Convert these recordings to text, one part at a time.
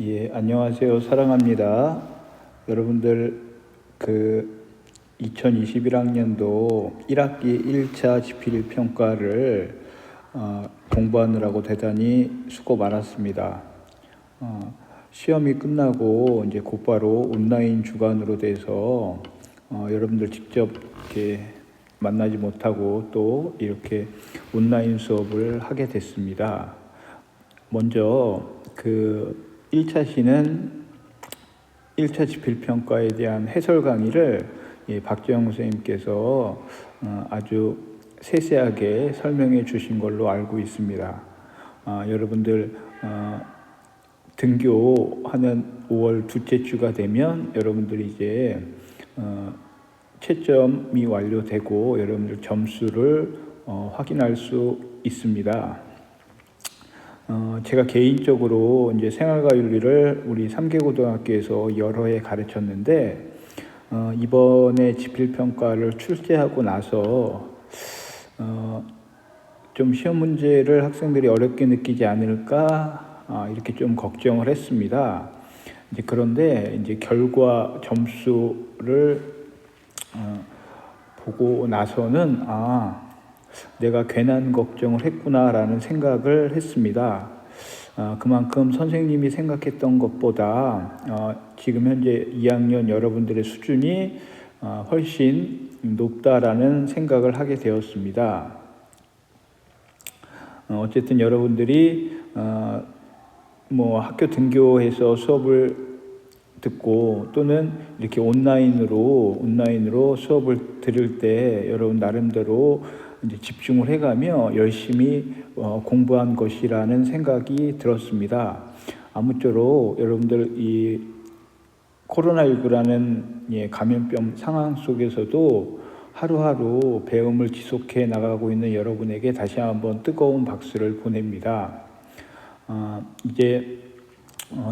예, 안녕하세요. 사랑합니다. 여러분들, 2021학년도 1학기 1차 지필 평가를 공부하느라고 대단히 수고 많았습니다. 시험이 끝나고 이제 곧바로 온라인 주간으로 돼서 여러분들 직접 이렇게 만나지 못하고 또 이렇게 온라인 수업을 하게 됐습니다. 먼저 1차 시는 1차 지필평가에 대한 해설 강의를 박재영 선생님께서 아주 세세하게 설명해 주신 걸로 알고 있습니다. 여러분들 등교하는 5월 둘째 주가 되면 여러분들이 이제 채점이 완료되고 여러분들 점수를 확인할 수 있습니다. 제가 개인적으로 이제 생활과 윤리를 우리 3개 고등학교에서 여러 해 가르쳤는데 이번에 지필평가를 출제하고 나서 좀 시험 문제를 학생들이 어렵게 느끼지 않을까 이렇게 좀 걱정을 했습니다. 이제 그런데 이제 결과 점수를 보고 나서는 내가 괜한 걱정을 했구나라는 생각을 했습니다. 그만큼 선생님이 생각했던 것보다 지금 현재 2학년 여러분들의 수준이 훨씬 높다라는 생각을 하게 되었습니다. 어쨌든 여러분들이 학교 등교해서 수업을 듣고 또는 이렇게 온라인으로 수업을 들을 때 여러분 나름대로 이제 집중을 해가며 열심히 공부한 것이라는 생각이 들었습니다. 아무쪼록 여러분들 이 코로나19라는 감염병 상황 속에서도 하루하루 배움을 지속해 나가고 있는 여러분에게 다시 한번 뜨거운 박수를 보냅니다. 이제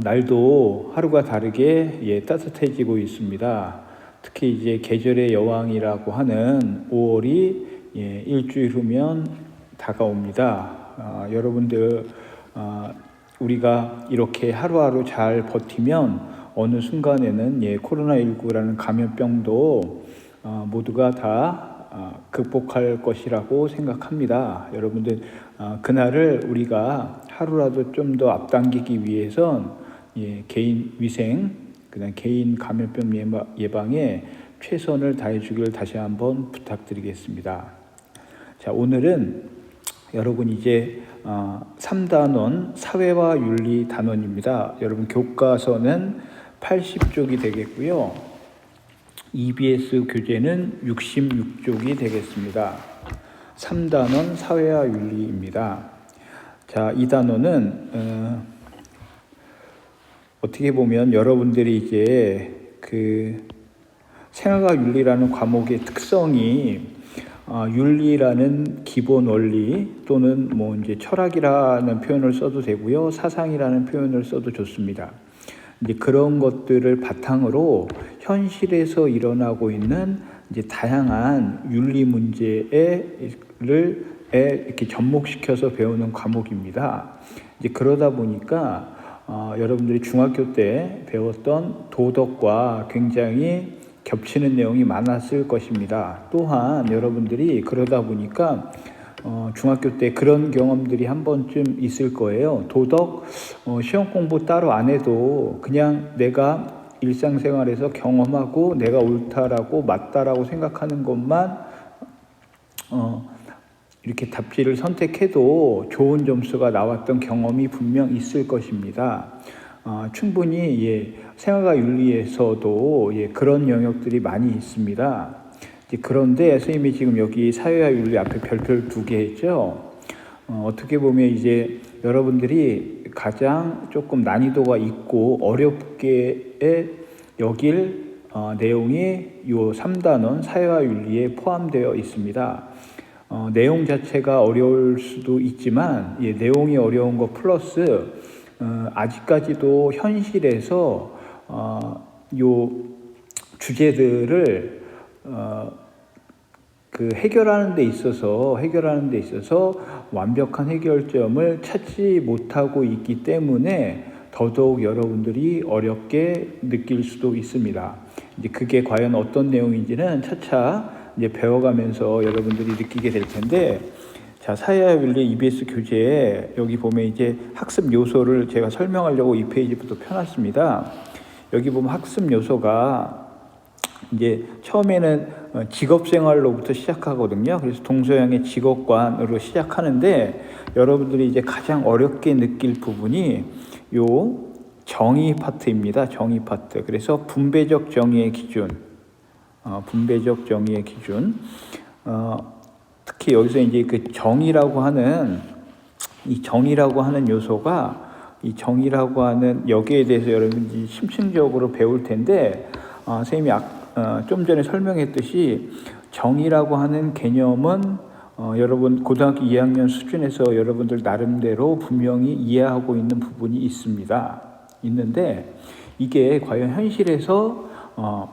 날도 하루가 다르게 따뜻해지고 있습니다. 특히 이제 계절의 여왕이라고 하는 5월이 일주일 후면 다가옵니다. 여러분들 우리가 이렇게 하루하루 잘 버티면 어느 순간에는 코로나19라는 감염병도 모두가 다 극복할 것이라고 생각합니다. 여러분들 그날을 우리가 하루라도 좀 더 앞당기기 위해선 개인 위생, 그다음 개인 감염병 예방에 최선을 다해 주기를 다시 한번 부탁드리겠습니다. 자, 오늘은 여러분 이제 3단원 사회와 윤리 단원입니다. 여러분 교과서는 80쪽이 되겠고요. EBS 교재는 66쪽이 되겠습니다. 3단원 사회와 윤리입니다. 자, 이 단원은 어떻게 보면 여러분들이 이제 생활과 윤리라는 과목의 특성이 윤리라는 기본 원리 또는 이제 철학이라는 표현을 써도 되고요, 사상이라는 표현을 써도 좋습니다. 이제 그런 것들을 바탕으로 현실에서 일어나고 있는 이제 다양한 윤리 문제를 이렇게 접목시켜서 배우는 과목입니다. 이제 그러다 보니까 여러분들이 중학교 때 배웠던 도덕과 굉장히 겹치는 내용이 많았을 것입니다. 또한 여러분들이 그러다 보니까 중학교 때 그런 경험들이 한 번쯤 있을 거예요. 도덕 시험 공부 따로 안 해도 그냥 내가 일상생활에서 경험하고 내가 옳다라고 맞다라고 생각하는 것만 이렇게 답지를 선택해도 좋은 점수가 나왔던 경험이 분명 있을 것입니다. 충분히 생활과 윤리에서도 그런 영역들이 많이 있습니다. 그런데 선생님이 지금 여기 사회와 윤리 앞에 별표를 2개 했죠. 어떻게 보면 이제 여러분들이 가장 조금 난이도가 있고 어렵게 여길 내용이 이 3단원 사회와 윤리에 포함되어 있습니다. 내용 자체가 어려울 수도 있지만 내용이 어려운 것 플러스 아직까지도 현실에서 요 주제들을 해결하는 데 있어서 완벽한 해결점을 찾지 못하고 있기 때문에 더더욱 여러분들이 어렵게 느낄 수도 있습니다. 이제 그게 과연 어떤 내용인지는 차차 이제 배워가면서 여러분들이 느끼게 될 텐데, 자, 사회와 윤리 EBS 교재에 여기 보면 이제 학습 요소를 제가 설명하려고 이 페이지부터 펴놨습니다. 여기 보면 학습 요소가 이제 처음에는 직업생활로부터 시작하거든요. 그래서 동서양의 직업관으로 시작하는데, 여러분들이 이제 가장 어렵게 느낄 부분이 요 정의 파트입니다. 정의 파트. 그래서 분배적 정의의 기준, 분배적 정의의 기준. 특히 여기서 이제 그 정의라고 하는 이 정의라고 하는 요소가, 이 정의라고 하는 여기에 대해서 여러분들이 심층적으로 배울 텐데, 선생님이 좀 전에 설명했듯이 정의라고 하는 개념은 여러분 고등학교 2학년 수준에서 여러분들 나름대로 분명히 이해하고 있는 부분이 있는데, 이게 과연 현실에서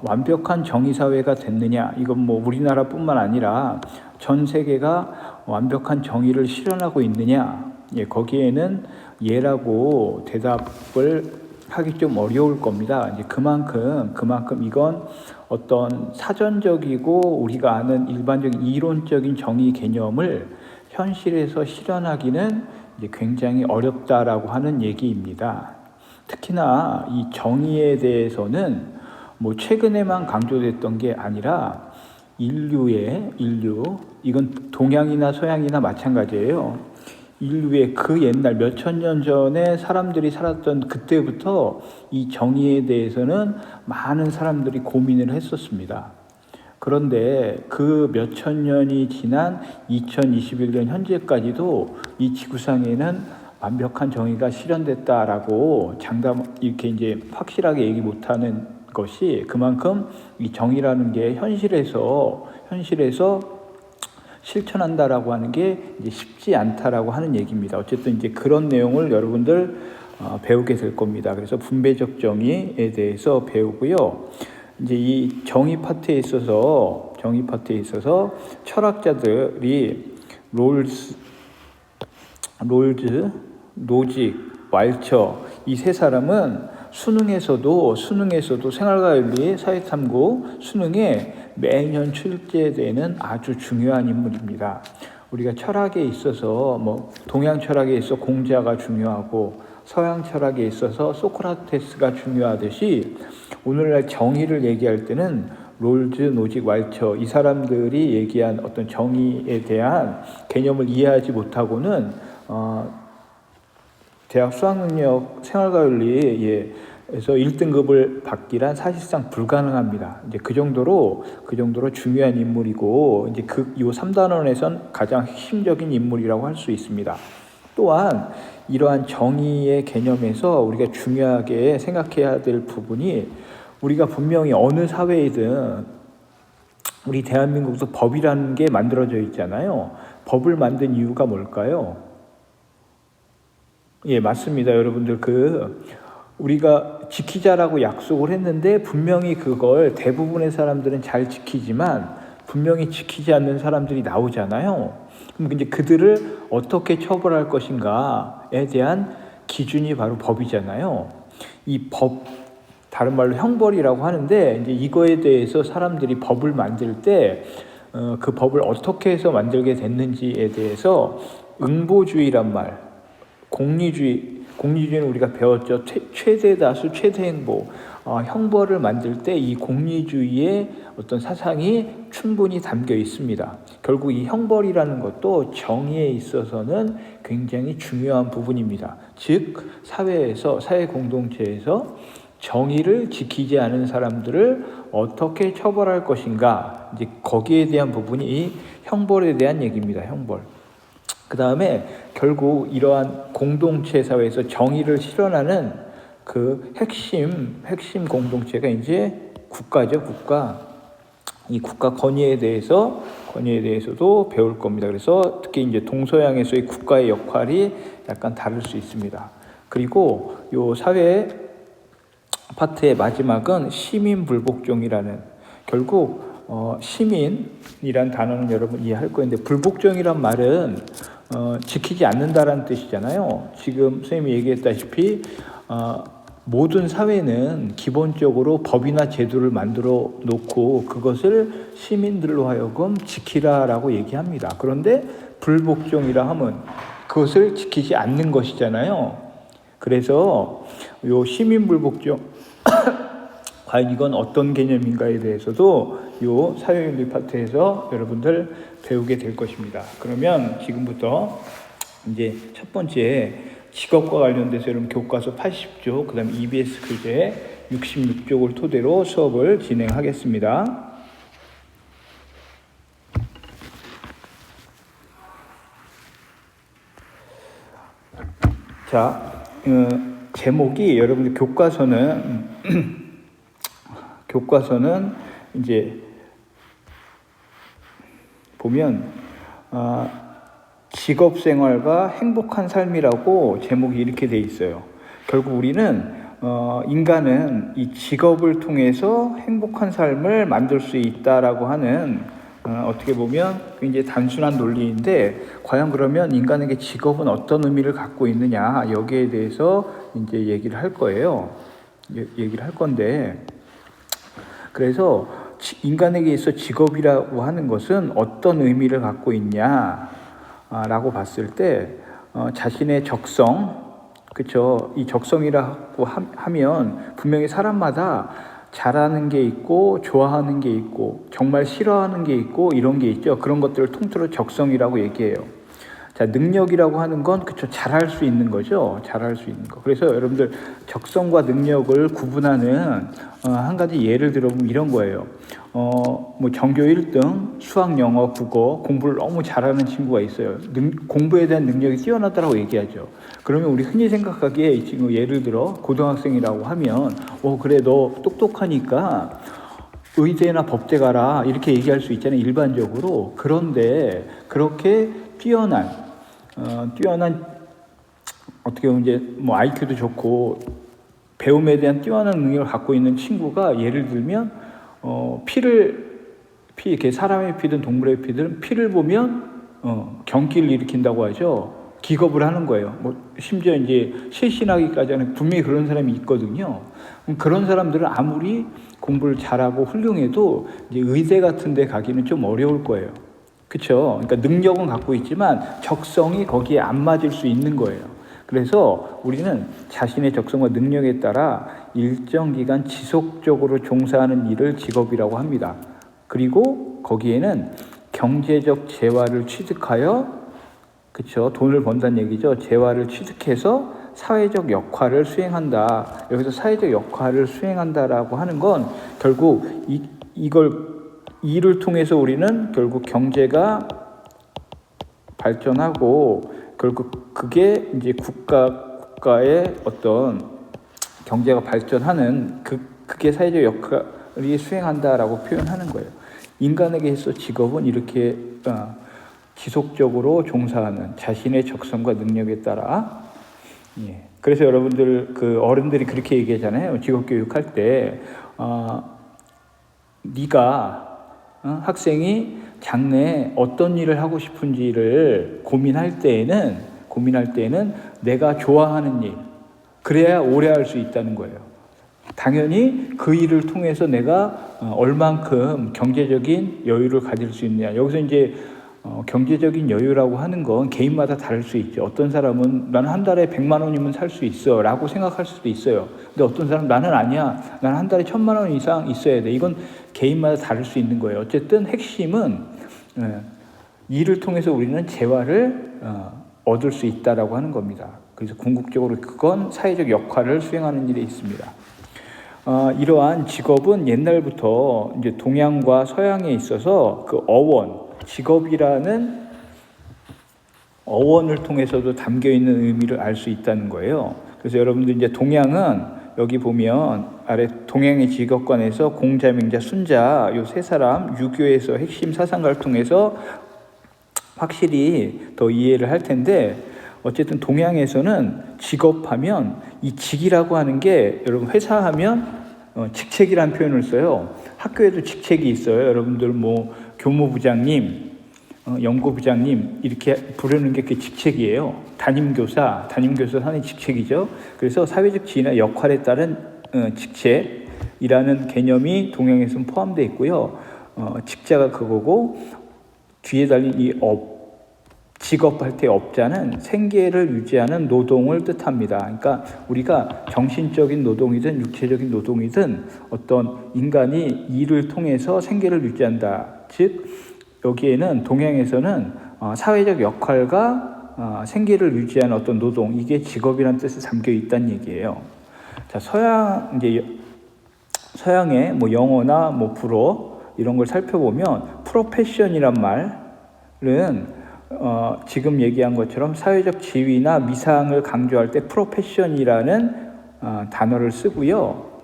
완벽한 정의사회가 됐느냐, 이건 뭐 우리나라뿐만 아니라 전 세계가 완벽한 정의를 실현하고 있느냐, 거기에는 예라고 대답을 하기 좀 어려울 겁니다. 이제 그만큼 이건 어떤 사전적이고 우리가 아는 일반적인 이론적인 정의 개념을 현실에서 실현하기는 이제 굉장히 어렵다라고 하는 얘기입니다. 특히나 이 정의에 대해서는 뭐 최근에만 강조됐던 게 아니라 인류, 이건 동양이나 서양이나 마찬가지예요. 인류의 그 옛날 몇천 년 전에 사람들이 살았던 그때부터 이 정의에 대해서는 많은 사람들이 고민을 했었습니다. 그런데 그 몇천 년이 지난 2021년 현재까지도 이 지구상에는 완벽한 정의가 실현됐다라고 이렇게 이제 확실하게 얘기 못하는 것이, 그만큼 이 정의라는 게 현실에서 실천한다라고 하는 게 이제 쉽지 않다라고 하는 얘기입니다. 어쨌든 이제 그런 내용을 여러분들 배우게 될 겁니다. 그래서 분배적 정의에 대해서 배우고요. 이제 이 정의 파트에 있어서 철학자들이 롤즈, 노직, 왈처, 이 세 사람은 수능에서도 생활과 윤리, 사회탐구 수능에 매년 출제되는 아주 중요한 인물입니다. 우리가 철학에 있어서 뭐 동양 철학에 있어 공자가 중요하고 서양 철학에 있어서 소크라테스가 중요하듯이 오늘날 정의를 얘기할 때는 롤즈, 노직, 왈처, 이 사람들이 얘기한 어떤 정의에 대한 개념을 이해하지 못하고는 대학 수학능력 생활과 윤리에서 1등급을 받기란 사실상 불가능합니다. 이제 그 정도로 중요한 인물이고, 이제 요 3단원에선 가장 핵심적인 인물이라고 할 수 있습니다. 또한 이러한 정의의 개념에서 우리가 중요하게 생각해야 될 부분이, 우리가 분명히 어느 사회이든 우리 대한민국도 법이라는 게 만들어져 있잖아요. 법을 만든 이유가 뭘까요? 예, 맞습니다. 여러분들 우리가 지키자라고 약속을 했는데 분명히 그걸 대부분의 사람들은 잘 지키지만 분명히 지키지 않는 사람들이 나오잖아요. 그럼 이제 그들을 어떻게 처벌할 것인가에 대한 기준이 바로 법이잖아요. 이 법, 다른 말로 형벌이라고 하는데, 이제 이거에 대해서 사람들이 법을 만들 때 그 법을 어떻게 해서 만들게 됐는지에 대해서 응보주의란 말, 공리주의는 우리가 배웠죠. 최대다수, 최대행보. 형벌을 만들 때 이 공리주의의 어떤 사상이 충분히 담겨 있습니다. 결국 이 형벌이라는 것도 정의에 있어서는 굉장히 중요한 부분입니다. 즉, 사회 공동체에서 정의를 지키지 않은 사람들을 어떻게 처벌할 것인가, 이제 거기에 대한 부분이 이 형벌에 대한 얘기입니다. 형벌. 그 다음에 결국 이러한 공동체 사회에서 정의를 실현하는 그 핵심 공동체가 이제 국가죠, 국가. 이 국가 권위에 대해서도 배울 겁니다. 그래서 특히 이제 동서양에서의 국가의 역할이 약간 다를 수 있습니다. 그리고 요 사회 파트의 마지막은 시민불복종이라는, 결국 시민이란 단어는 여러분 이해할 거인데, 불복종이란 말은 지키지 않는다라는 뜻이잖아요. 지금 선생님이 얘기했다시피 모든 사회는 기본적으로 법이나 제도를 만들어 놓고 그것을 시민들로 하여금 지키라라고 얘기합니다. 그런데 불복종이라 하면 그것을 지키지 않는 것이잖아요. 그래서 요 시민불복종 과연 이건 어떤 개념인가에 대해서도 요 사회윤리 파트에서 여러분들 배우게 될 것입니다. 그러면 지금부터 이제 첫 번째 직업과 관련돼서 여러분 교과서 80쪽, 그 다음에 EBS 교재 66쪽을 토대로 수업을 진행하겠습니다. 자, 제목이 여러분들 교과서는 이제 보면 직업생활과 행복한 삶이라고 제목이 이렇게 돼 있어요. 결국 우리는 인간은 이 직업을 통해서 행복한 삶을 만들 수 있다라고 하는 어떻게 보면 굉장히 단순한 논리인데 과연 그러면 인간에게 직업은 어떤 의미를 갖고 있느냐 여기에 대해서 이제 얘기를 할 거예요. 얘기를 할 건데 그래서 인간에게 있어 직업이라고 하는 것은 어떤 의미를 갖고 있냐라고 봤을 때 자신의 적성, 그렇죠? 이 적성이라고 하면 분명히 사람마다 잘하는 게 있고 좋아하는 게 있고 정말 싫어하는 게 있고 이런 게 있죠. 그런 것들을 통틀어 적성이라고 얘기해요. 자, 능력이라고 하는 건 그쵸, 잘할 수 있는 거죠. 잘할 수 있는 거. 그래서 여러분들 적성과 능력을 구분하는 한 가지 예를 들어보면 이런 거예요. 뭐 전교 1등, 수학, 영어, 국어 공부를 너무 잘하는 친구가 있어요. 공부에 대한 능력이 뛰어나다라고 얘기하죠. 그러면 우리 흔히 생각하기에 이 친구 예를 들어 고등학생이라고 하면 그래 너 똑똑하니까 의대나 법대 가라 이렇게 얘기할 수 있잖아요. 일반적으로. 그런데 그렇게 뛰어난 어떻게 보면 이제 뭐 IQ도 좋고 배움에 대한 뛰어난 능력을 갖고 있는 친구가 예를 들면 피 이렇게 사람의 피든 동물의 피든 피를 보면 경기를 일으킨다고 하죠. 기겁을 하는 거예요. 뭐 심지어 이제 실신하기까지는 분명히 그런 사람이 있거든요. 그런 사람들은 아무리 공부를 잘하고 훌륭해도 이제 의대 같은 데 가기는 좀 어려울 거예요. 그렇죠? 그러니까 능력은 갖고 있지만 적성이 거기에 안 맞을 수 있는 거예요. 그래서 우리는 자신의 적성과 능력에 따라 일정 기간 지속적으로 종사하는 일을 직업이라고 합니다. 그리고 거기에는 경제적 재화를 취득하여, 그렇죠? 돈을 번다는 얘기죠. 재화를 취득해서 사회적 역할을 수행한다. 여기서 사회적 역할을 수행한다라고 하는 건 결국 이를 통해서 우리는 결국 경제가 발전하고 결국 그게 이제 국가의 어떤 경제가 발전하는 그게 사회적 역할이 수행한다라고 표현하는 거예요. 인간에게 있어 직업은 이렇게 지속적으로 종사하는 자신의 적성과 능력에 따라. 그래서 여러분들 그 어른들이 그렇게 얘기하잖아요. 직업교육할 때 네가 학생이 장래에 어떤 일을 하고 싶은지를 고민할 때에는 내가 좋아하는 일, 그래야 오래 할 수 있다는 거예요. 당연히 그 일을 통해서 내가 얼만큼 경제적인 여유를 가질 수 있느냐. 여기서 이제 경제적인 여유라고 하는 건 개인마다 다를 수 있죠. 어떤 사람은 나는 한 달에 100만 원이면 살 수 있어 라고 생각할 수도 있어요. 근데 어떤 사람은 나는 아니야. 나는 한 달에 1000만 원 이상 있어야 돼. 이건 개인마다 다를 수 있는 거예요. 어쨌든 핵심은 일을 통해서 우리는 재화를 얻을 수 있다라고 하는 겁니다. 그래서 궁극적으로 그건 사회적 역할을 수행하는 일에 있습니다. 이러한 직업은 옛날부터 이제 동양과 서양에 있어서 그 직업이라는 어원을 통해서도 담겨 있는 의미를 알 수 있다는 거예요. 그래서 여러분들 이제 동양은 여기 보면 아래 동양의 직업관에서 공자, 명자, 순자 요 세 사람 유교에서 핵심 사상가를 통해서 확실히 더 이해를 할 텐데 어쨌든 동양에서는 직업하면 이 직이라고 하는 게 여러분 회사하면 직책이라는 표현을 써요. 학교에도 직책이 있어요. 여러분들 뭐 교무부장님, 연구부장님 이렇게 부르는 게 그 직책이에요. 담임교사 선의 직책이죠. 그래서 사회적 지위나 역할에 따른 직책이라는 개념이 동양에서는 포함되어 있고요. 직자가 그거고 뒤에 달린 이 직업할 때 업자는 생계를 유지하는 노동을 뜻합니다. 그러니까 우리가 정신적인 노동이든 육체적인 노동이든 어떤 인간이 일을 통해서 생계를 유지한다. 즉 여기에는 동양에서는 사회적 역할과 생계를 유지하는 어떤 노동, 이게 직업이라는 뜻이 담겨 있다는 얘기예요. 자, 서양의 뭐 영어나 뭐 불어 이런 걸 살펴보면 프로페션이란 말은 지금 얘기한 것처럼 사회적 지위나 위상을 강조할 때 프로페션이라는 단어를 쓰고요.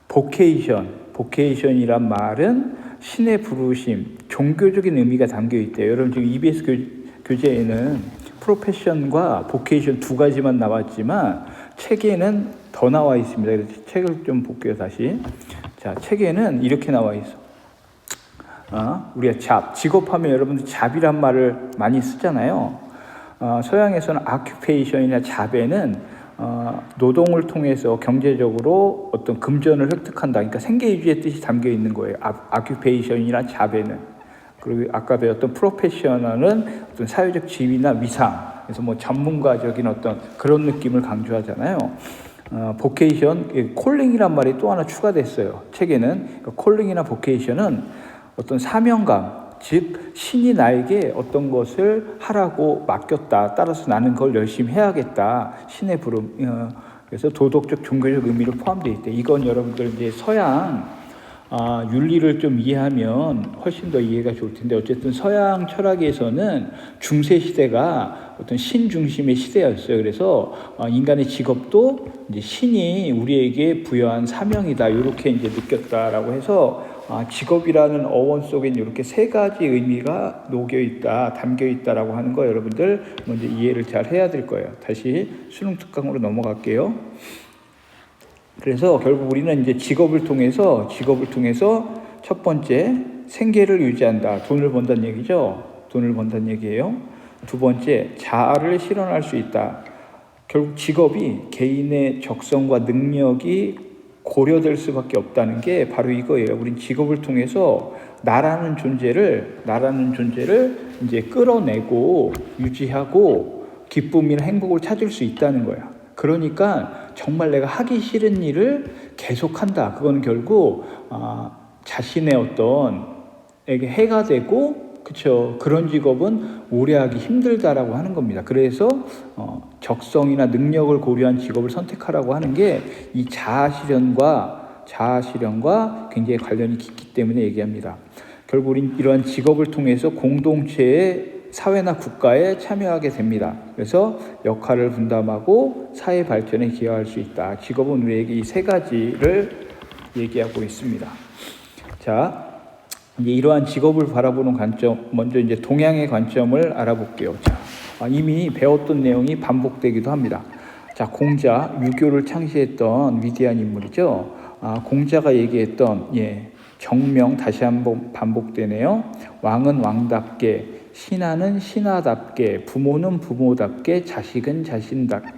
보케이션이란 말은 신의 부르심, 종교적인 의미가 담겨 있대요. 여러분 지금 EBS 교재에는 프로페션과 보케이션 두 가지만 나왔지만 책에는 더 나와 있습니다. 그래서 책을 좀 볼게요, 다시. 자, 책에는 이렇게 나와 있어. 우리가 직업하면 여러분들 잡이란 말을 많이 쓰잖아요. 서양에서는 occupation이나 잡에는 노동을 통해서 경제적으로 어떤 금전을 획득한다. 그러니까 생계 유지의 뜻이 담겨 있는 거예요. occupation이나 잡에는. 그리고 아까 배웠던 professional은 어떤 사회적 지위나 위상. 그래서 뭐 전문가적인 어떤 그런 느낌을 강조하잖아요. vocation, calling이란 말이 또 하나 추가됐어요. 책에는. 그러니까 calling이나 vocation은 어떤 사명감, 즉 신이 나에게 어떤 것을 하라고 맡겼다. 따라서 나는 그걸 열심히 해야겠다. 신의 부름. 그래서 도덕적, 종교적 의미를 포함되어 있대. 이건 여러분들 이제 서양 윤리를 좀 이해하면 훨씬 더 이해가 좋을 텐데, 어쨌든 서양 철학에서는 중세 시대가 어떤 신 중심의 시대였어요. 그래서 인간의 직업도 이제 신이 우리에게 부여한 사명이다. 이렇게 이제 느꼈다라고 해서 직업이라는 어원 속엔 이렇게 세 가지 의미가 담겨 있다라고 하는 거 여러분들 먼저 이해를 잘 해야 될 거예요. 다시 수능 특강으로 넘어갈게요. 그래서 결국 우리는 이제 직업을 통해서 첫 번째 생계를 유지한다. 돈을 번다는 얘기죠. 돈을 번다는 얘기예요. 두 번째 자아를 실현할 수 있다. 결국 직업이 개인의 적성과 능력이 고려될 수밖에 없다는 게 바로 이거예요. 우린 직업을 통해서 나라는 존재를 이제 끌어내고 유지하고 기쁨이나 행복을 찾을 수 있다는 거야. 그러니까 정말 내가 하기 싫은 일을 계속한다. 그건 결국 자신의 에게 해가 되고, 그렇죠. 그런 직업은 오래 하기 힘들다라고 하는 겁니다. 그래서 적성이나 능력을 고려한 직업을 선택하라고 하는 게 이 자아 실현과 굉장히 관련이 깊기 때문에 얘기합니다. 결국 우린 이러한 직업을 통해서 공동체의 사회나 국가에 참여하게 됩니다. 그래서 역할을 분담하고 사회 발전에 기여할 수 있다. 직업은 우리에게 이 세 가지를 얘기하고 있습니다. 자, 이제 이러한 직업을 바라보는 관점, 먼저 이제 동양의 관점을 알아볼게요. 자, 이미 배웠던 내용이 반복되기도 합니다. 자, 공자, 유교를 창시했던 위대한 인물이죠. 공자가 얘기했던 정명, 다시 한번 반복되네요. 왕은 왕답게, 신하는 신하답게, 부모는 부모답게, 자식은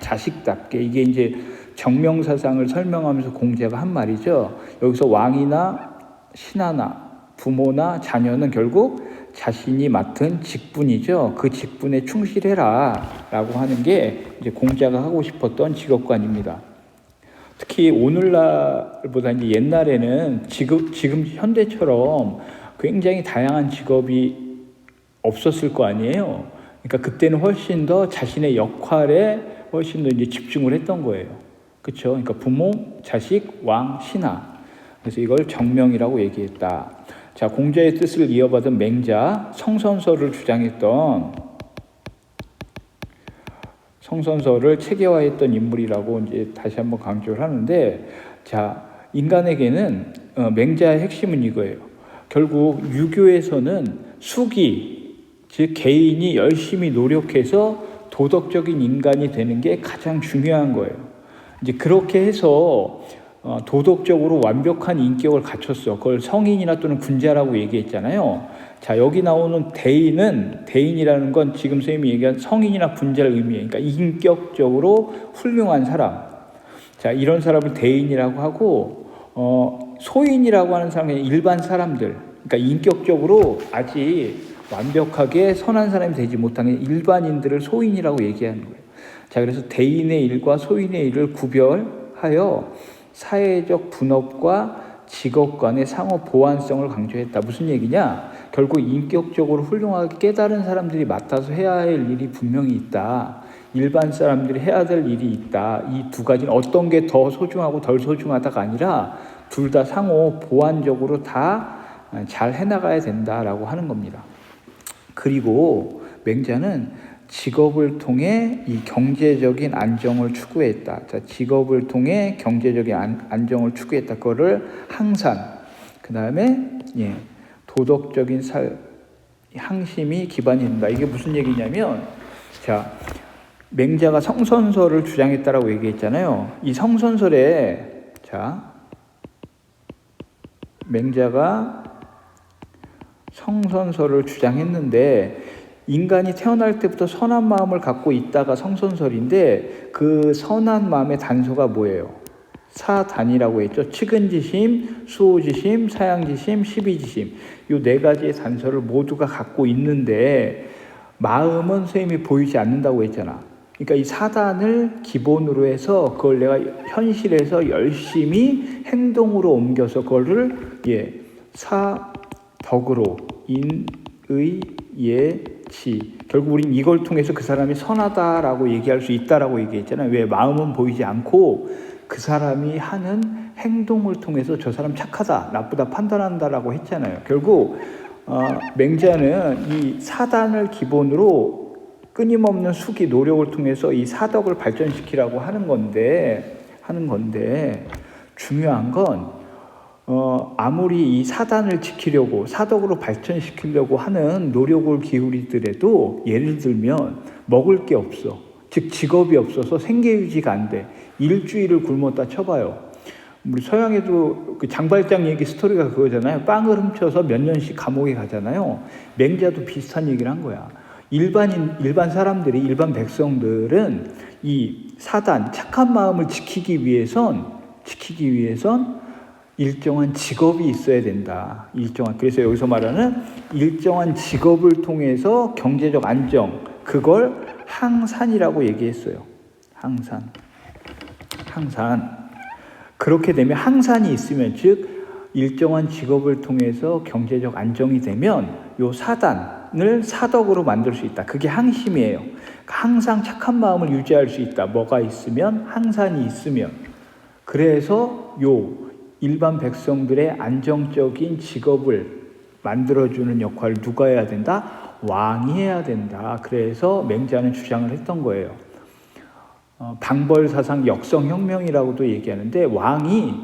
자식답게. 이게 이제 정명사상을 설명하면서 공자가 한 말이죠. 여기서 왕이나 신하나 부모나 자녀는 결국 자신이 맡은 직분이죠. 그 직분에 충실해라 라고 하는 게 이제 공자가 하고 싶었던 직업관입니다. 특히 오늘날보다 이제 옛날에는 지금 현대처럼 굉장히 다양한 직업이 없었을 거 아니에요. 그러니까 그때는 훨씬 더 자신의 역할에 훨씬 더 이제 집중을 했던 거예요. 그렇죠? 그러니까 부모, 자식, 왕, 신하. 그래서 이걸 정명이라고 얘기했다. 자, 공자의 뜻을 이어받은 맹자, 성선설을 주장했던, 성선설을 체계화했던 인물이라고 이제 다시 한번 강조를 하는데, 자, 인간에게는 맹자의 핵심은 이거예요. 결국 유교에서는 수기, 즉 개인이 열심히 노력해서 도덕적인 인간이 되는 게 가장 중요한 거예요. 이제 그렇게 해서 도덕적으로 완벽한 인격을 갖췄어. 그걸 성인이나 또는 군자라고 얘기했잖아요. 자, 여기 나오는 대인이라는 건 지금 선생님이 얘기한 성인이나 군자를 의미해요. 그러니까 인격적으로 훌륭한 사람. 자, 이런 사람을 대인이라고 하고, 소인이라고 하는 사람은 일반 사람들. 그러니까 인격적으로 아직 완벽하게 선한 사람이 되지 못한 일반인들을 소인이라고 얘기하는 거예요. 자, 그래서 대인의 일과 소인의 일을 구별하여 사회적 분업과 직업 간의 상호 보완성을 강조했다. 무슨 얘기냐? 결국 인격적으로 훌륭하게 깨달은 사람들이 맡아서 해야 할 일이 분명히 있다. 일반 사람들이 해야 될 일이 있다. 이 두 가지는 어떤 게 더 소중하고 덜 소중하다가 아니라 둘 다 상호 보완적으로 다 잘 해나가야 된다라고 하는 겁니다. 그리고 맹자는 직업을 통해 이 경제적인 안정을 추구했다. 자, 직업을 통해 경제적인 안정을 추구했다. 그거를 항산. 그 다음에 도덕적인 항심이 기반이 된다. 이게 무슨 얘기냐면, 자, 맹자가 성선설을 주장했다라고 얘기했잖아요. 이 성선설에, 자, 맹자가 성선설을 주장했는데, 인간이 태어날 때부터 선한 마음을 갖고 있다가 성선설인데, 그 선한 마음의 단서가 뭐예요? 사단이라고 했죠. 측은지심, 수호지심, 사양지심, 시비지심. 이 네 가지의 단서를 모두가 갖고 있는데 마음은 선생님이 보이지 않는다고 했잖아. 그러니까 이 사단을 기본으로 해서 그걸 내가 현실에서 열심히 행동으로 옮겨서 그거를 사덕으로 인의 예치. 결국 우린 이걸 통해서 그 사람이 선하다라고 얘기할 수 있다라고 얘기했잖아요. 왜? 마음은 보이지 않고 그 사람이 하는 행동을 통해서 저 사람 착하다, 나쁘다 판단한다라고 했잖아요. 결국 맹자는 이 사단을 기본으로 끊임없는 수기, 노력을 통해서 이 사덕을 발전시키라고 하는 건데 중요한 건 아무리 이 사단을 지키려고 사덕으로 발전시키려고 하는 노력을 기울이더라도 예를 들면 먹을 게 없어. 즉 직업이 없어서 생계 유지가 안 돼. 일주일을 굶었다 쳐봐요. 우리 서양에도 그 장발장 얘기 스토리가 그거잖아요. 빵을 훔쳐서 몇 년씩 감옥에 가잖아요. 맹자도 비슷한 얘기를 한 거야. 일반 사람들이, 일반 백성들은 이 사단, 착한 마음을 지키기 위해선 일정한 직업이 있어야 된다. 그래서 여기서 말하는 일정한 직업을 통해서 경제적 안정, 그걸 항산이라고 얘기했어요. 항산. 그렇게 되면 항산이 있으면, 즉 일정한 직업을 통해서 경제적 안정이 되면 요 사단을 사덕으로 만들 수 있다. 그게 항심이에요. 항상 착한 마음을 유지할 수 있다. 뭐가 있으면? 항산이 있으면. 그래서 요 일반 백성들의 안정적인 직업을 만들어주는 역할을 누가 해야 된다? 왕이 해야 된다. 그래서 맹자는 주장을 했던 거예요. 방벌사상 역성혁명이라고도 얘기하는데, 왕이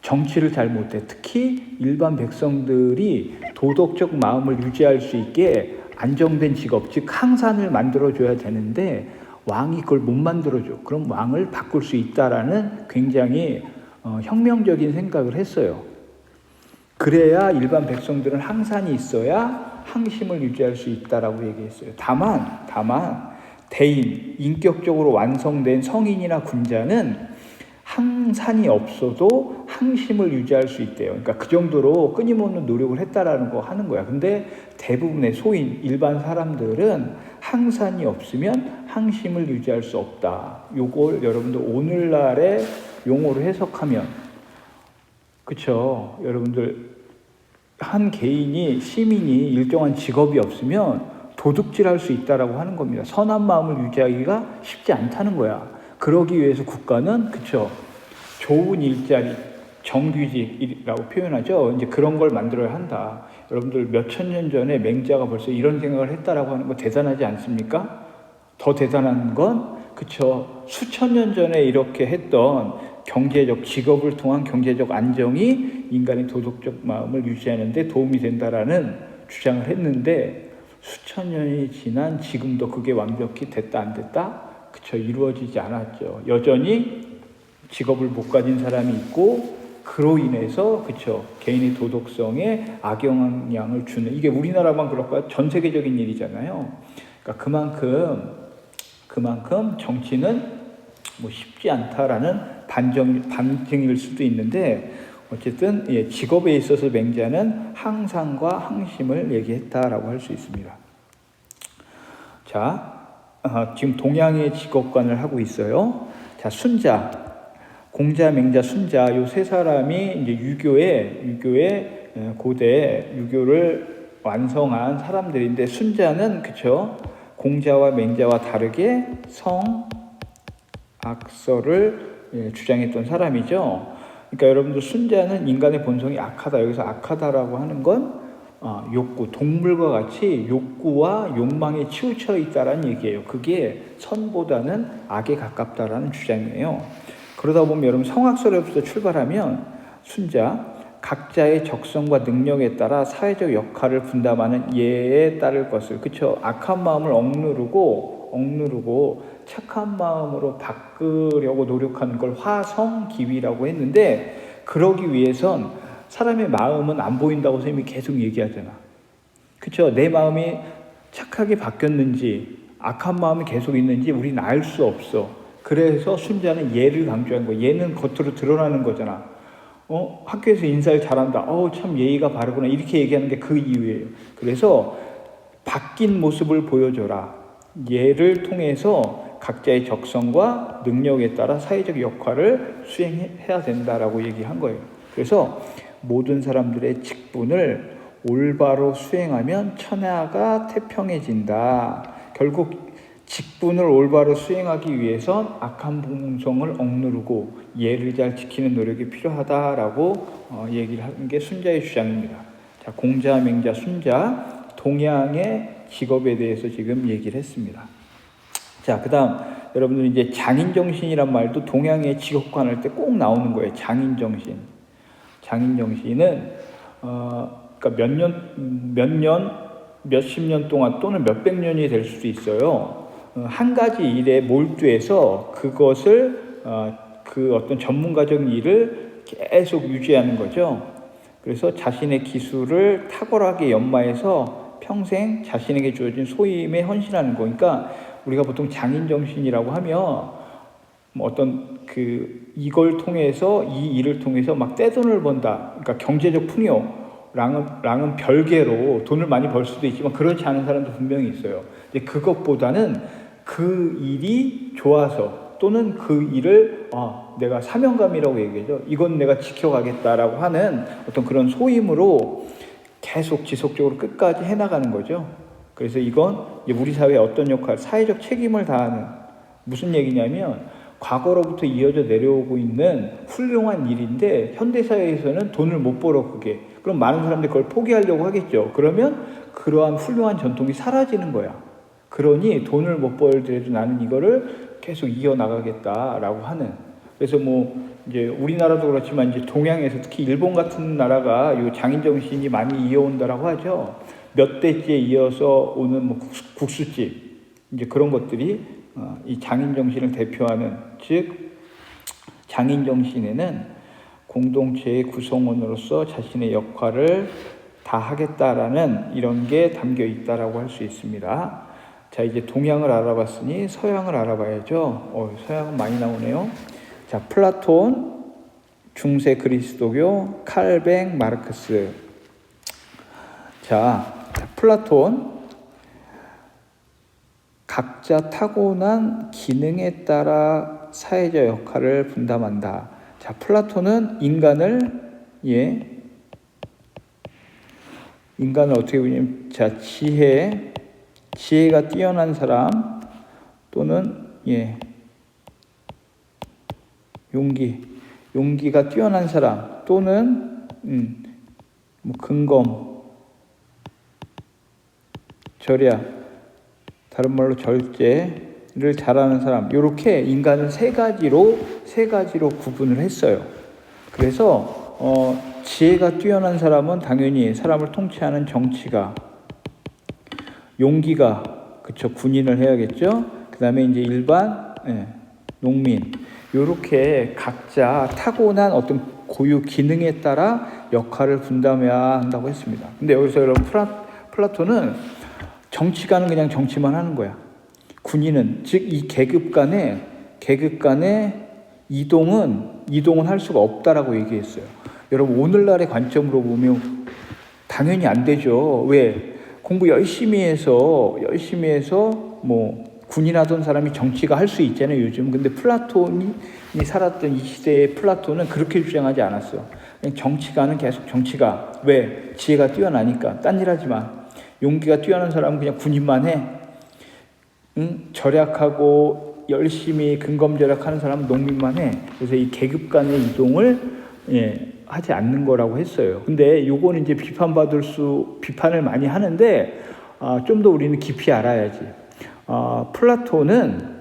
정치를 잘 못해. 특히 일반 백성들이 도덕적 마음을 유지할 수 있게 안정된 직업, 즉 항산을 만들어줘야 되는데 왕이 그걸 못 만들어줘. 그럼 왕을 바꿀 수 있다라는 굉장히 혁명적인 생각을 했어요. 그래야 일반 백성들은 항산이 있어야 항심을 유지할 수 있다라고 얘기했어요. 다만 대인, 인격적으로 완성된 성인이나 군자는 항산이 없어도 항심을 유지할 수 있대요. 그러니까 그 정도로 끊임없는 노력을 했다라는 거 하는 거야. 근데 대부분의 소인, 일반 사람들은 항산이 없으면 항심을 유지할 수 없다. 요걸 여러분들 오늘날의 용어로 해석하면, 그쵸? 여러분들 한 개인이, 시민이 일정한 직업이 없으면 도둑질할 수 있다라고 하는 겁니다. 선한 마음을 유지하기가 쉽지 않다는 거야. 그러기 위해서 국가는, 그쵸, 좋은 일자리, 정규직이라고 표현하죠. 이제 그런 걸 만들어야 한다. 여러분들 몇천 년 전에 맹자가 벌써 이런 생각을 했다라고 하는 거 대단하지 않습니까? 더 대단한 건, 그쵸, 수천 년 전에 이렇게 했던 경제적, 직업을 통한 경제적 안정이 인간의 도덕적 마음을 유지하는 데 도움이 된다라는 주장을 했는데, 수천 년이 지난 지금도 그게 완벽히 됐다 안 됐다? 그쵸, 이루어지지 않았죠. 여전히 직업을 못 가진 사람이 있고, 그로 인해서 그쵸 개인의 도덕성에 악영향을 주는, 이게 우리나라만 그럴까요? 전 세계적인 일이잖아요. 그러니까 그만큼 정치는 뭐 쉽지 않다라는 반증일 수도 있는데, 어쨌든 직업에 있어서 맹자는 항상과 항심을 얘기했다라고 할 수 있습니다. 자, 지금 동양의 직업관을 하고 있어요. 자, 순자, 공자, 맹자, 순자 요 세 사람이 이제 유교의 고대 유교를 완성한 사람들인데, 순자는 그쵸 공자와 맹자와 다르게 성악설을 주장했던 사람이죠. 그러니까 여러분들 순자는 인간의 본성이 악하다. 여기서 악하다라고 하는 건 욕구, 동물과 같이 욕구와 욕망에 치우쳐 있다라는 얘기예요. 그게 선보다는 악에 가깝다라는 주장이에요. 그러다 보면 여러분 성악설에부터 출발하면 순자, 각자의 적성과 능력에 따라 사회적 역할을 분담하는 예에 따를 것을, 그쵸? 악한 마음을 억누르고 착한 마음으로 바꾸려고 노력하는 걸 화성기위라고 했는데, 그러기 위해선 사람의 마음은 안 보인다고 선생님이 계속 얘기하잖아. 그쵸? 내 마음이 착하게 바뀌었는지 악한 마음이 계속 있는지 우리는 알 수 없어. 그래서 순자는 예를 강조한 거야. 예는 겉으로 드러나는 거잖아. 학교에서 인사를 잘한다. 참 예의가 바르구나. 이렇게 얘기하는 게 그 이유예요. 그래서 바뀐 모습을 보여줘라. 예를 통해서 각자의 적성과 능력에 따라 사회적 역할을 수행해야 된다라고 얘기한 거예요. 그래서 모든 사람들의 직분을 올바로 수행하면 천하가 태평해진다. 결국 직분을 올바로 수행하기 위해선 악한 본성을 억누르고 예를 잘 지키는 노력이 필요하다라고 얘기를 하는 게 순자의 주장입니다. 자, 공자, 맹자, 순자, 동양의 직업에 대해서 지금 얘기를 했습니다. 자, 그 다음 여러분들 이제 장인정신이란 말도 동양의 직업관 할 때 꼭 나오는 거예요. 장인정신. 장인정신은 그러니까 몇십 년 동안 또는 몇백 년이 될 수도 있어요. 한 가지 일에 몰두해서 그것을 그 어떤 전문가적인 일을 계속 유지하는 거죠. 그래서 자신의 기술을 탁월하게 연마해서 평생 자신에게 주어진 소임에 헌신하는 거니까, 우리가 보통 장인정신이라고 하면 어떤 이걸 통해서 이 일을 통해서 막 떼돈을 번다. 그러니까 경제적 풍요랑은 별개로 돈을 많이 벌 수도 있지만 그렇지 않은 사람도 분명히 있어요. 근데 그것보다는 그 일이 좋아서, 또는 그 일을 내가 사명감이라고 얘기하죠. 이건 내가 지켜가겠다라고 하는 어떤 그런 소임으로 계속 지속적으로 끝까지 해나가는 거죠. 그래서 이건 우리 사회에 어떤 역할, 사회적 책임을 다하는, 무슨 얘기냐면 과거로부터 이어져 내려오고 있는 훌륭한 일인데 현대사회에서는 돈을 못 벌어 그게. 그럼 많은 사람들이 그걸 포기하려고 하겠죠. 그러면 그러한 훌륭한 전통이 사라지는 거야. 그러니 돈을 못 벌더라도 나는 이거를 계속 이어나가겠다라고 하는. 그래서 이제 우리나라도 그렇지만 이제 동양에서 특히 일본 같은 나라가 이 장인정신이 많이 이어온다라고 하죠. 몇 대째 이어서 오는 국수집, 이제 그런 것들이 이 장인정신을 대표하는, 즉 장인정신에는 공동체의 구성원으로서 자신의 역할을 다 하겠다라는 이런 게 담겨 있다라고 할 수 있습니다. 자, 이제 동양을 알아봤으니 서양을 알아봐야죠. 서양은 많이 나오네요. 자, 플라톤, 중세 그리스도교, 칼뱅, 마르크스. 자, 플라톤. 각자 타고난 기능에 따라 사회적 역할을 분담한다. 자, 플라톤은 인간을 어떻게 보냐면, 자, 지혜가 뛰어난 사람, 또는 용기가 뛰어난 사람, 또는 근검, 절약, 다른 말로 절제를 잘하는 사람, 이렇게 인간을 세 가지로 구분을 했어요. 그래서 지혜가 뛰어난 사람은 당연히 사람을 통치하는 정치가, 용기가 그쵸 군인을 해야겠죠. 그 다음에 이제 일반 농민, 이렇게 각자 타고난 어떤 고유 기능에 따라 역할을 분담해야 한다고 했습니다. 근데 여기서 여러분 플라톤은 정치가는 그냥 정치만 하는 거야. 군인은 즉 이 계급 간의 이동은 할 수가 없다라고 얘기했어요. 여러분 오늘날의 관점으로 보면 당연히 안 되죠. 왜? 공부 열심히 해서 뭐 군인하던 사람이 정치가 할 수 있잖아요, 요즘. 근데 플라톤이 살았던 이 시대의 플라톤은 그렇게 주장하지 않았어. 정치가는 계속 정치가. 왜? 지혜가 뛰어나니까. 딴 일 하지 마. 용기가 뛰어난 사람은 그냥 군인만 해. 절약하고 열심히 근검절약하는 사람은 농민만 해. 그래서 이 계급 간의 이동을 하지 않는 거라고 했어요. 근데 요거는 이제 비판을 많이 하는데 좀 더 우리는 깊이 알아야지. 플라톤은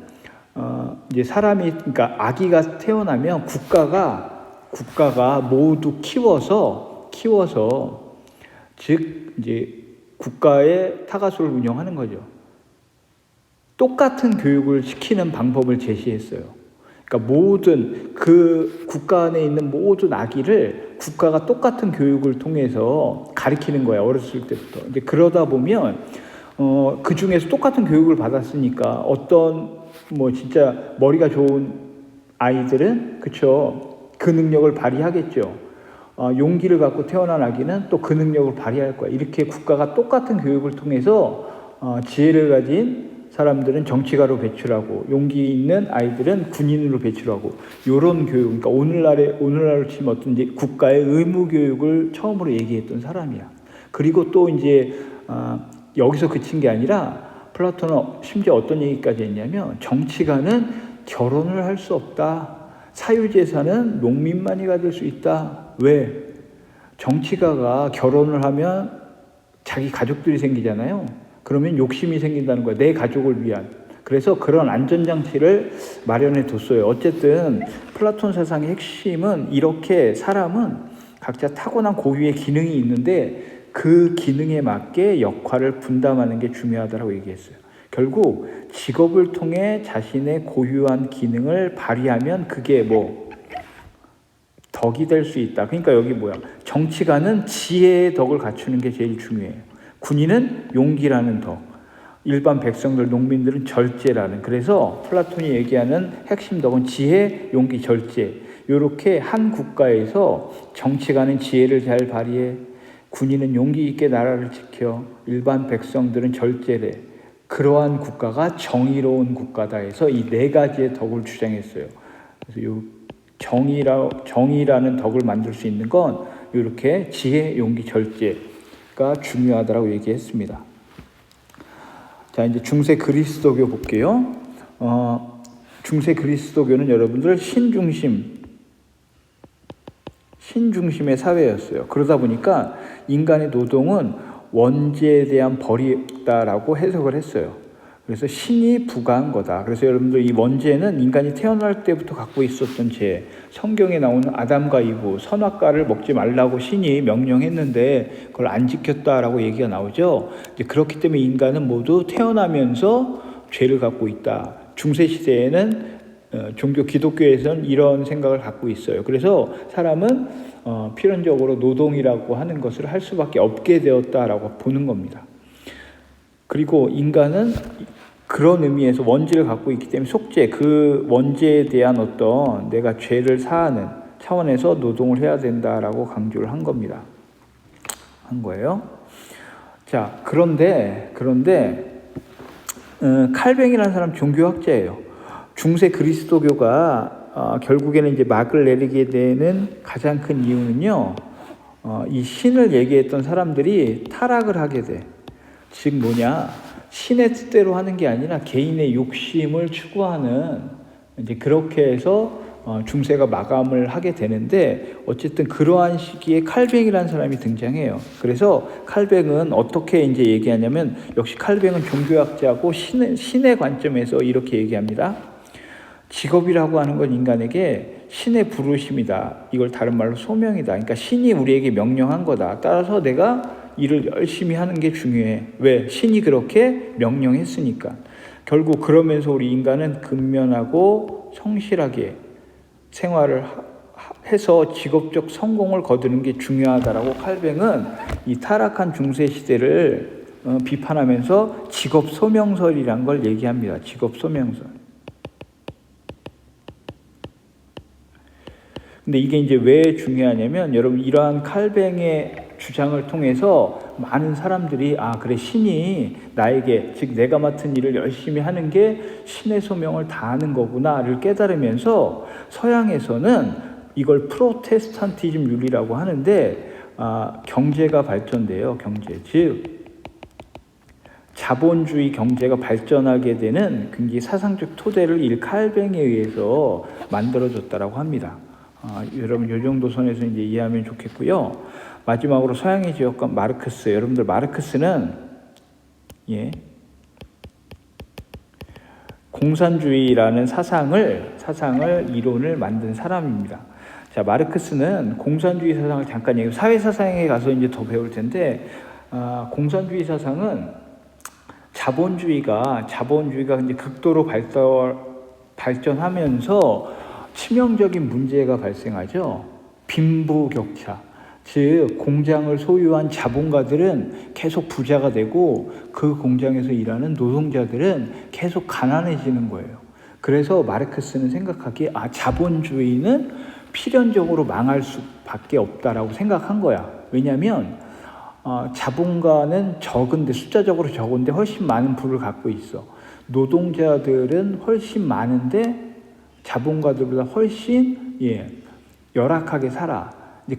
이제 그러니까 아기가 태어나면 국가가 모두 키워서 즉 이제 국가의 타가수를 운영하는 거죠. 똑같은 교육을 시키는 방법을 제시했어요. 그러니까 모든 그 국가 안에 있는 모든 아기를 국가가 똑같은 교육을 통해서 가르치는 거야, 어렸을 때부터. 이제 그러다 보면 그 중에서 똑같은 교육을 받았으니까 어떤 뭐 진짜 머리가 좋은 아이들은 그쵸, 그 능력을 발휘하겠죠. 용기를 갖고 태어난 아기는 또 그 능력을 발휘할 거야. 이렇게 국가가 똑같은 교육을 통해서 지혜를 가진 사람들은 정치가로 배출하고 용기 있는 아이들은 군인으로 배출하고 이런 교육. 그러니까 오늘날로 치면 어떤 이제 국가의 의무 교육을 처음으로 얘기했던 사람이야. 그리고 또 이제 여기서 그친 게 아니라 플라톤은 심지어 어떤 얘기까지 했냐면 정치가는 결혼을 할 수 없다. 사유재산은 농민만이 가질 수 있다. 왜? 정치가가 결혼을 하면 자기 가족들이 생기잖아요. 그러면 욕심이 생긴다는 거야. 내 가족을 위한. 그래서 그런 안전장치를 마련해 뒀어요. 어쨌든 플라톤 사상의 핵심은 이렇게 사람은 각자 타고난 고유의 기능이 있는데 그 기능에 맞게 역할을 분담하는 게 중요하다고 얘기했어요. 결국 직업을 통해 자신의 고유한 기능을 발휘하면 그게 뭐 덕이 될 수 있다. 그러니까 여기 뭐야? 정치가는 지혜의 덕을 갖추는 게 제일 중요해요. 군인은 용기라는 덕, 일반 백성들, 농민들은 절제라는. 그래서 플라톤이 얘기하는 핵심 덕은 지혜, 용기, 절제. 이렇게 한 국가에서 정치가는 지혜를 잘 발휘해, 군인은 용기 있게 나라를 지켜, 일반 백성들은 절제래. 그러한 국가가 정의로운 국가다 해서 이 네 가지의 덕을 주장했어요. 그래서 이 정의라는 덕을 만들 수 있는 건 이렇게 지혜, 용기, 절제가 중요하다고 얘기했습니다. 자, 이제 중세 그리스도교 볼게요. 중세 그리스도교는 여러분들 신중심의 사회였어요. 그러다 보니까 인간의 노동은 원죄에 대한 벌이다라고 해석을 했어요. 그래서 신이 부과한 거다. 그래서 여러분들 이 원죄는 인간이 태어날 때부터 갖고 있었던 죄. 성경에 나오는 아담과 이브 선악과를 먹지 말라고 신이 명령했는데 그걸 안 지켰다라고 얘기가 나오죠. 이제 그렇기 때문에 인간은 모두 태어나면서 죄를 갖고 있다. 중세 시대에는 종교 기독교에서는 이런 생각을 갖고 있어요. 그래서 사람은 필연적으로 노동이라고 하는 것을 할 수밖에 없게 되었다라고 보는 겁니다. 그리고 인간은 그런 의미에서 원죄를 갖고 있기 때문에 속죄, 그 원죄에 대한 어떤 내가 죄를 사하는 차원에서 노동을 해야 된다라고 강조를 한 겁니다. 한 거예요. 자, 그런데 칼뱅이라는 사람 종교학자예요. 중세 그리스도교가 결국에는 이제 막을 내리게 되는 가장 큰 이유는요, 이 신을 얘기했던 사람들이 타락을 하게 돼. 즉 뭐냐, 신의 뜻대로 하는 게 아니라 개인의 욕심을 추구하는, 이제 그렇게 해서 중세가 마감을 하게 되는데, 어쨌든 그러한 시기에 칼뱅이라는 사람이 등장해요. 그래서 칼뱅은 어떻게 이제 얘기하냐면, 역시 칼뱅은 종교학자고 신의 관점에서 이렇게 얘기합니다. 직업이라고 하는 건 인간에게 신의 부르심이다. 이걸 다른 말로 소명이다. 그러니까 신이 우리에게 명령한 거다. 따라서 내가 일을 열심히 하는 게 중요해. 왜? 신이 그렇게 명령했으니까. 결국 그러면서 우리 인간은 근면하고 성실하게 생활을 해서 직업적 성공을 거두는 게 중요하다라고 칼뱅은 이 타락한 중세 시대를 비판하면서 직업 소명설이란 걸 얘기합니다. 직업 소명설. 근데 이게 이제 왜 중요하냐면 여러분 이러한 칼뱅의 주장을 통해서 많은 사람들이 그래 신이 나에게 즉 내가 맡은 일을 열심히 하는 게 신의 소명을 다하는 거구나를 깨달으면서 서양에서는 이걸 프로테스탄티즘 윤리라고 하는데 경제가 발전돼요. 경제 즉 자본주의 경제가 발전하게 되는 굉장히 사상적 토대를 이 칼뱅에 의해서 만들어졌다라고 합니다. 여러분 이 정도 선에서 이제 이해하면 좋겠고요. 마지막으로 서양의 지역가 마르크스. 여러분들 마르크스는 공산주의라는 사상을 이론을 만든 사람입니다. 자, 마르크스는 공산주의 사상을 잠깐 얘기해요. 사회 사상에 가서 이제 더 배울 텐데 공산주의 사상은 자본주의가 이제 극도로 발전하면서 치명적인 문제가 발생하죠. 빈부격차. 즉 공장을 소유한 자본가들은 계속 부자가 되고 그 공장에서 일하는 노동자들은 계속 가난해지는 거예요. 그래서 마르크스는 생각하기에 자본주의는 필연적으로 망할 수밖에 없다라고 생각한 거야. 왜냐하면 자본가는 숫자적으로 적은데 훨씬 많은 부를 갖고 있어. 노동자들은 훨씬 많은데 자본가들보다 훨씬 열악하게 살아.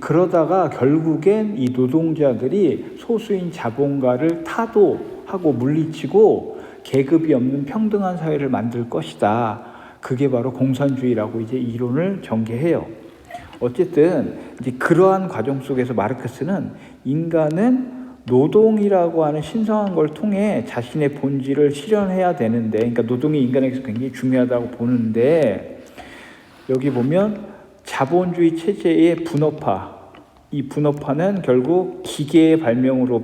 그러다가 결국엔 이 노동자들이 소수인 자본가를 타도하고 물리치고 계급이 없는 평등한 사회를 만들 것이다. 그게 바로 공산주의라고 이제 이론을 전개해요. 어쨌든 이제 그러한 과정 속에서 마르크스는 인간은 노동이라고 하는 신성한 걸 통해 자신의 본질을 실현해야 되는데, 그러니까 노동이 인간에게서 굉장히 중요하다고 보는데, 여기 보면 자본주의 체제의 분업화, 이 분업화는 결국 기계의 발명으로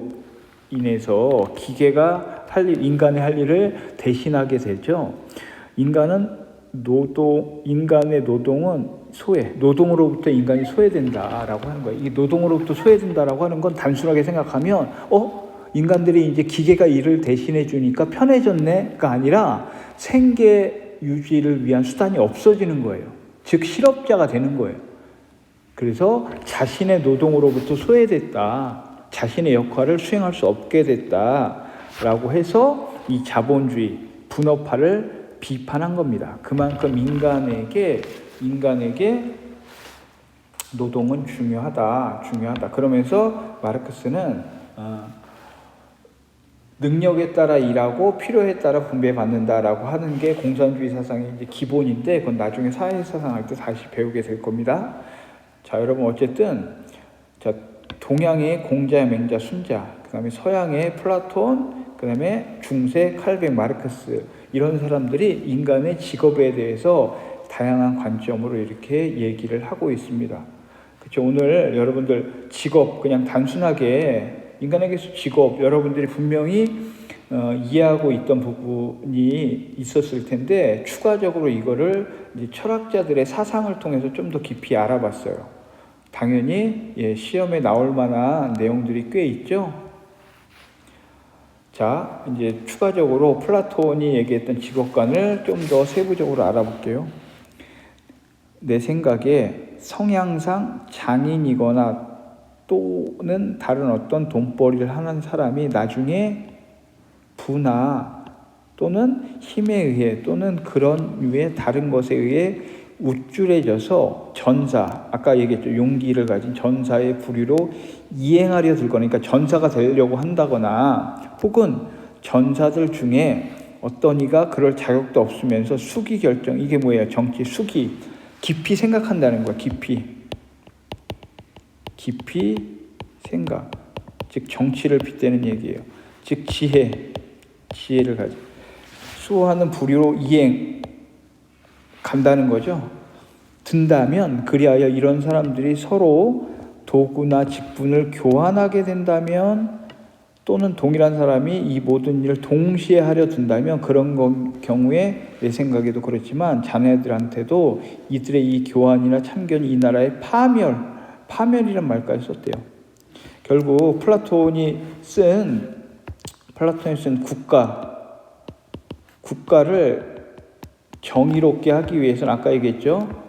인해서 기계가 인간의 할 일을 대신하게 되죠. 인간의 노동은 노동으로부터 인간이 소외된다라고 하는 거예요. 이 노동으로부터 소외된다라고 하는 건 단순하게 생각하면 인간들이 이제 기계가 일을 대신해 주니까 편해졌네가 아니라 생계 유지를 위한 수단이 없어지는 거예요. 즉 실업자가 되는 거예요. 그래서 자신의 노동으로부터 소외됐다. 자신의 역할을 수행할 수 없게 됐다라고 해서 이 자본주의 분업화를 비판한 겁니다. 그만큼 인간에게 노동은 중요하다. 그러면서 마르크스는 능력에 따라 일하고 필요에 따라 분배받는다라고 하는 게 공산주의 사상의 이제 기본인데, 그건 나중에 사회 사상할 때 다시 배우게 될 겁니다. 자, 여러분 어쨌든 동양의 공자, 맹자, 순자, 그다음에 서양의 플라톤, 그다음에 중세 칼뱅, 마르크스 이런 사람들이 인간의 직업에 대해서 다양한 관점으로 이렇게 얘기를 하고 있습니다. 그렇죠? 오늘 여러분들 직업 그냥 단순하게 인간에게서 직업 여러분들이 분명히 이해하고 있던 부분이 있었을 텐데 추가적으로 이거를 이제 철학자들의 사상을 통해서 좀 더 깊이 알아봤어요. 당연히 시험에 나올 만한 내용들이 꽤 있죠. 자, 이제 추가적으로 플라톤이 얘기했던 직업관을 좀 더 세부적으로 알아볼게요. 내 생각에 성향상 장인이거나 또는 다른 어떤 돈벌이를 하는 사람이 나중에 부나 또는 힘에 의해 또는 그런 류의 다른 것에 의해 우쭐해져서 전사, 아까 얘기했죠. 용기를 가진 전사의 부류로 이행하려 들거나, 그러니까 전사가 되려고 한다거나 혹은 전사들 중에 어떤 이가 그럴 자격도 없으면서 수기 결정, 이게 뭐예요? 정치 수기, 깊이 생각한다는 거야. 깊이 생각, 즉 정치를 빗대는 얘기예요. 즉 지혜를 가지고 수호하는 부류로 이행 간다는 거죠. 든다면 그리하여 이런 사람들이 서로 도구나 직분을 교환하게 된다면 또는 동일한 사람이 이 모든 일을 동시에 하려 든다면 그런 경우에 내 생각에도 그렇지만 자네들한테도 이들의 이 교환이나 참견이 이 나라의 파멸이란 말까지 썼대요. 결국 플라톤이 쓴 국가를 정의롭게 하기 위해서는 아까 얘기했죠.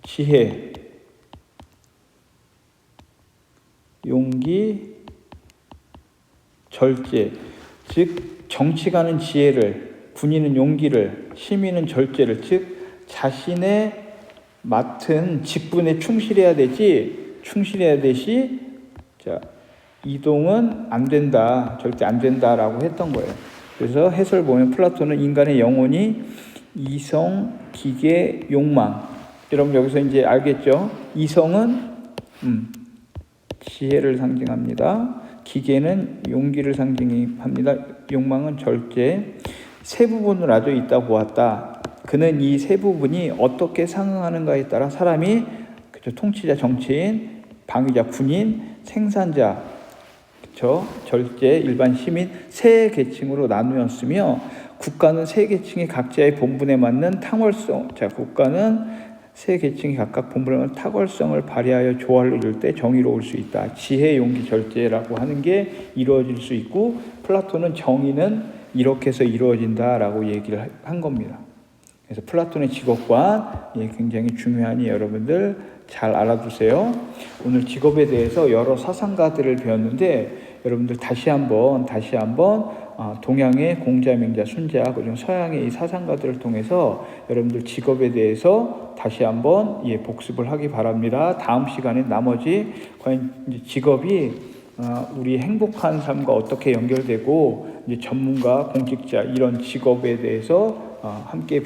지혜, 용기, 절제, 즉 정치가는 지혜를, 군인은 용기를, 시민은 절제를, 즉 자신의 맡은 직분에 충실해야 되시 자, 이동은 안 된다, 절대 안 된다라고 했던 거예요. 그래서 해설 보면 플라톤은 인간의 영혼이 이성, 기계, 욕망. 여러분 여기서 이제 알겠죠? 이성은 지혜를 상징합니다. 기계는 용기를 상징합니다. 욕망은 절제. 세 부분으로 나눠 있다 보았다. 그는 이 세 부분이 어떻게 상응하는가에 따라 사람이 통치자, 정치인, 방위자, 군인, 생산자, 절제, 일반 시민 세 계층으로 나누었으며 국가는 세 계층이 각자의 본분에 맞는 탁월성. 국가는 세 계층이 각각 본분에 맞는 탁월성을 발휘하여 조화를 이룰 때 정의로울 수 있다. 지혜, 용기, 절제라고 하는 게 이루어질 수 있고 플라톤은 정의는 이렇게 해서 이루어진다라고 얘기를 한 겁니다. 그래서 플라톤의 직업관 굉장히 중요하니 여러분들 잘 알아두세요. 오늘 직업에 대해서 여러 사상가들을 배웠는데 여러분들 다시 한번 동양의 공자, 명자, 순자 그리고 서양의 이 사상가들을 통해서 여러분들 직업에 대해서 다시 한번 복습을 하기 바랍니다. 다음 시간에 나머지 과연 직업이 우리 행복한 삶과 어떻게 연결되고 이제 전문가, 공직자 이런 직업에 대해서 함께